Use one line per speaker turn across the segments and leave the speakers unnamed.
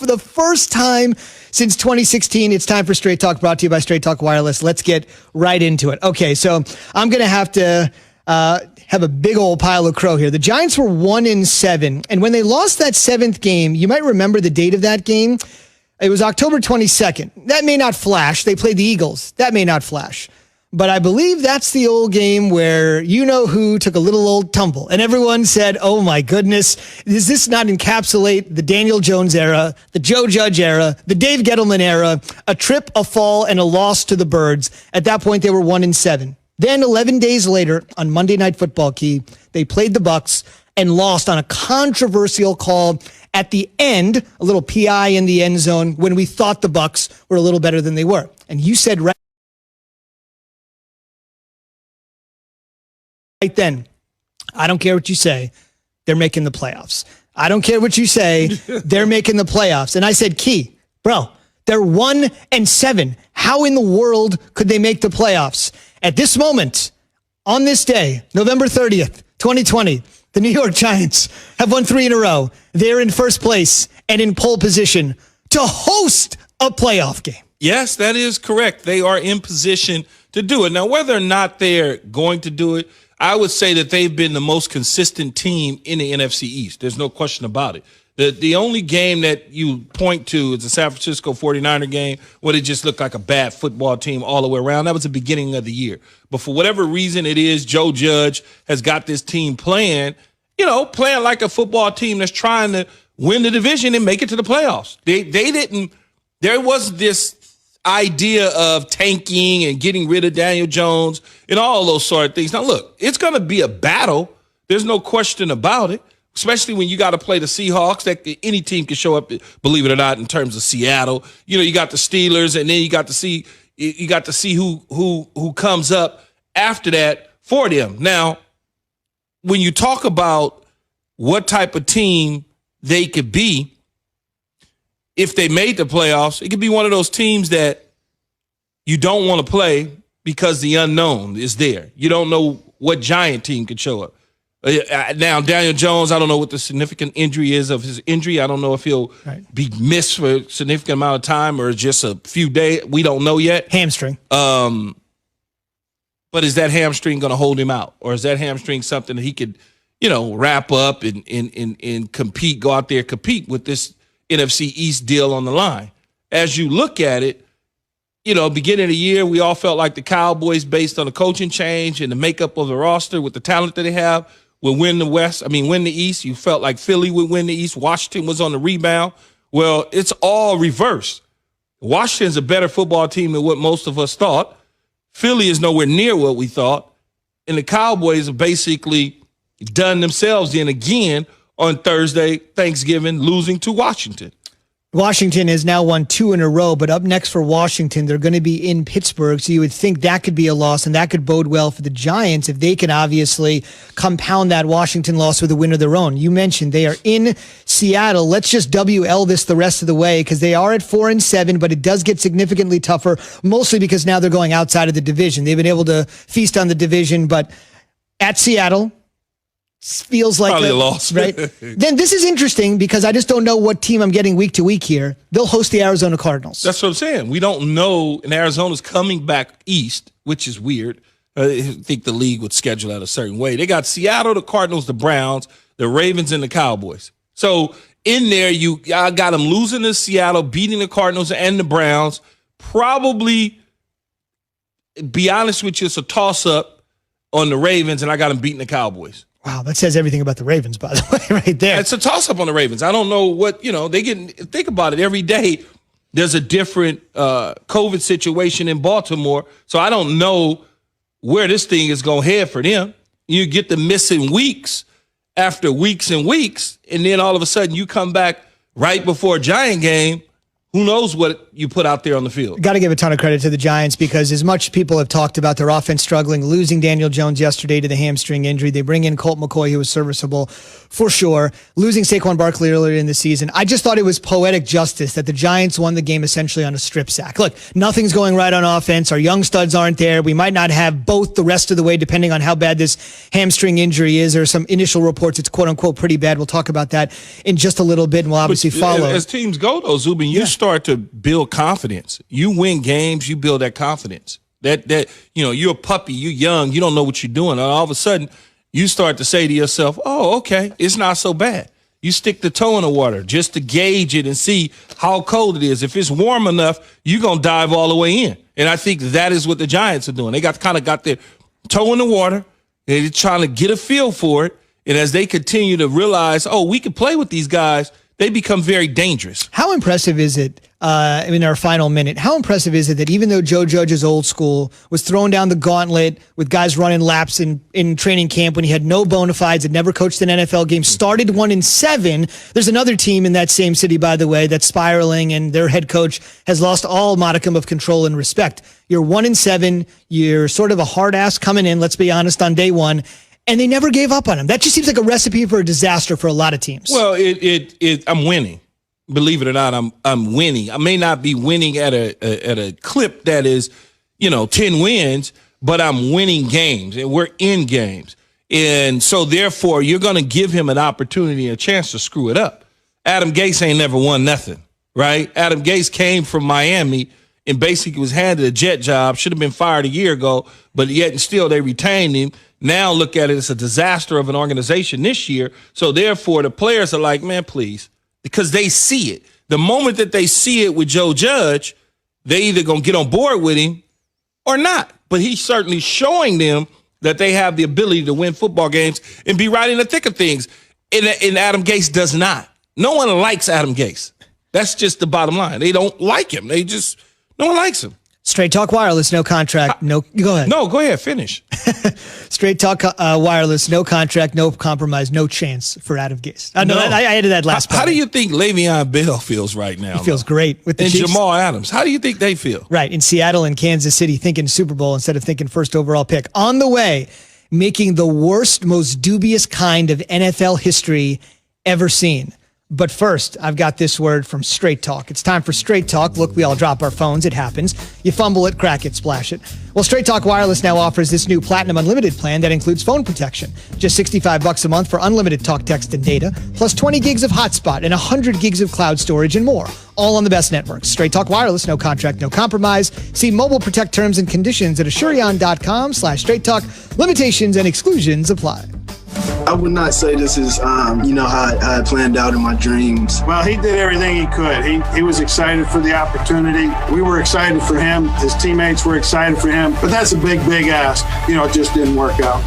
for the first time since 2016. It's time for Straight Talk, brought to you by Straight Talk Wireless. Let's get right into it. Okay, so I'm going to have a big old pile of crow here. The Giants were 1-7, and when they lost that seventh game, you might remember the date of that game. It was October 22nd. That may not flash. They played the Eagles. That may not flash. But I believe that's the old game where you-know-who took a little old tumble. And everyone said, oh, my goodness, does this not encapsulate the Daniel Jones era, the Joe Judge era, the Dave Gettleman era, a trip, a fall, and a loss to the Birds? At that point, they were 1-7. Then 11 days later, on Monday Night Football, Key, they played the Bucs and lost on a controversial call at the end, a little PI in the end zone, when we thought the Bucs were a little better than they were. And you said right then, I don't care what you say, they're making the playoffs. I don't care what you say, they're making the playoffs. And I said, Key, bro, they're 1-7. How in the world could they make the playoffs? At this moment, on this day, November 30th, 2020, the New York Giants have won 3 in a row. They're in first place and in pole position to host a playoff game.
Yes, that is correct. They are in position to do it. Now, whether or not they're going to do it, I would say that they've been the most consistent team in the NFC East. There's no question about it. The only game that you point to is the San Francisco 49er game where they just looked like a bad football team all the way around. That was the beginning of the year. But for whatever reason it is, Joe Judge has got this team playing like a football team that's trying to win the division and make it to the playoffs. There was this idea of tanking and getting rid of Daniel Jones and all those sort of things. Now, look, it's going to be a battle. There's no question about it, especially when you got to play the Seahawks. That any team can show up, believe it or not, in terms of Seattle. You got the Steelers, and then you got to see who comes up after that for them. Now, when you talk about what type of team they could be, if they made the playoffs, it could be one of those teams that you don't want to play because the unknown is there. You don't know what Giant team could show up. Now, Daniel Jones, I don't know what the significant injury is of his injury. I don't know if he'll be missed for a significant amount of time or just a few days. We don't know yet.
Hamstring.
But is that hamstring going to hold him out? Or is that hamstring something that he could, wrap up and compete, go out there, compete with this NFC East deal on the line? As you look at it, beginning of the year, we all felt like the Cowboys, based on the coaching change and the makeup of the roster with the talent that they have, would win the East. You felt like Philly would win the East. Washington was on the rebound. Well, it's all reversed. Washington's a better football team than what most of us thought. Philly is nowhere near what we thought. And the Cowboys have basically done themselves in again on Thursday, Thanksgiving, losing to Washington.
Washington has now won 2 in a row, but up next for Washington, they're going to be in Pittsburgh, so you would think that could be a loss, and that could bode well for the Giants if they can obviously compound that Washington loss with a win of their own. You mentioned they are in Seattle. Let's just WL this the rest of the way because they are at 4-7, but it does get significantly tougher, mostly because now they're going outside of the division. They've been able to feast on the division, but at Seattle, feels like
probably a loss,
right? Then this is interesting because I just don't know what team I'm getting week to week here. They'll host the Arizona Cardinals.
That's what I'm saying. We don't know, and Arizona's coming back east, which is weird. I think the league would schedule that a certain way. They got Seattle, the Cardinals, the Browns, the Ravens, and the Cowboys. So in there, I got them losing to Seattle, beating the Cardinals and the Browns. Probably, be honest with you, it's a toss-up on the Ravens, and I got them beating the Cowboys.
Wow, that says everything about the Ravens, by the way, right there.
It's a toss-up on the Ravens. I don't know what, they think about it every day. There's a different COVID situation in Baltimore, so I don't know where this thing is going to head for them. You get the missing weeks after weeks and weeks, and then all of a sudden you come back right before a Giant game who knows what you put out there on the field.
Got to give a ton of credit to the Giants because as much people have talked about their offense struggling, losing Daniel Jones yesterday to the hamstring injury, they bring in Colt McCoy, who was serviceable for sure. Losing Saquon Barkley earlier in the season, I just thought it was poetic justice that the Giants won the game essentially on a strip sack. Look, nothing's going right on offense. Our young studs aren't there. We might not have both the rest of the way, depending on how bad this hamstring injury is. There are some initial reports it's quote unquote pretty bad. We'll talk about that in just a little bit, and we'll obviously follow.
As teams go, though, Zubin, you start to build confidence. You win games, you build that confidence. That you're a puppy, you're young, you don't know what you're doing. And all of a sudden, you start to say to yourself, oh, okay, it's not so bad. You stick the toe in the water just to gauge it and see how cold it is. If it's warm enough, you're going to dive all the way in. And I think that is what the Giants are doing. They got their toe in the water. They're trying to get a feel for it. And as they continue to realize, oh, we can play with these guys, they become very dangerous.
How impressive is it, in our final minute, how impressive is it that even though Joe Judge is old school, was throwing down the gauntlet with guys running laps in training camp when he had no bona fides, had never coached an NFL game, started 1-7. There's another team in that same city, by the way, that's spiraling, and their head coach has lost all modicum of control and respect. You're 1-7. You're sort of a hard ass coming in, let's be honest, on day one. And they never gave up on him. That just seems like a recipe for a disaster for a lot of teams.
Well, I'm winning. Believe it or not, I'm winning. I may not be winning at a clip that is, 10 wins, but I'm winning games, and we're in games. And so, therefore, you're going to give him an opportunity, a chance to screw it up. Adam Gase ain't never won nothing, right? Adam Gase came from Miami and basically was handed a jet job, should have been fired a year ago, but yet and still they retained him. Now look at it, it's a disaster of an organization this year. So therefore the players are like, man, please, because they see it. The moment that they see it with Joe Judge, they either going to get on board with him or not. But he's certainly showing them that they have the ability to win football games and be right in the thick of things. And Adam Gase does not. No one likes Adam Gase. That's just the bottom line. They don't like him. No one likes him.
Straight Talk Wireless, no contract, no. Go ahead.
No, go ahead, finish.
Straight Talk Wireless, no contract, no compromise, no chance for Adam Gase. No. I added that last part.
How do you think Le'Veon Bell feels right now?
He feels great with the Chiefs.
And Jamal Adams. How do you think they feel?
Right, in Seattle and Kansas City, thinking Super Bowl instead of thinking first overall pick. On the way, making the worst, most dubious kind of NFL history ever seen. But first, I've got this word from Straight Talk. It's time for Straight Talk. Look, we all drop our phones. It happens. You fumble it, crack it, splash it. Well, Straight Talk Wireless now offers this new Platinum Unlimited plan that includes phone protection. Just $65 a month for unlimited talk, text, and data, plus 20 gigs of hotspot and 100 gigs of cloud storage and more. All on the best networks. Straight Talk Wireless, no contract, no compromise. See Mobile Protect terms and conditions at Asurion.com/Straight Talk. Limitations and exclusions apply.
I would not say this is, how I planned out in my dreams.
Well, he did everything he could. He was excited for the opportunity. We were excited for him. His teammates were excited for him. But that's a big, big ask. It just didn't work out.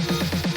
Bye.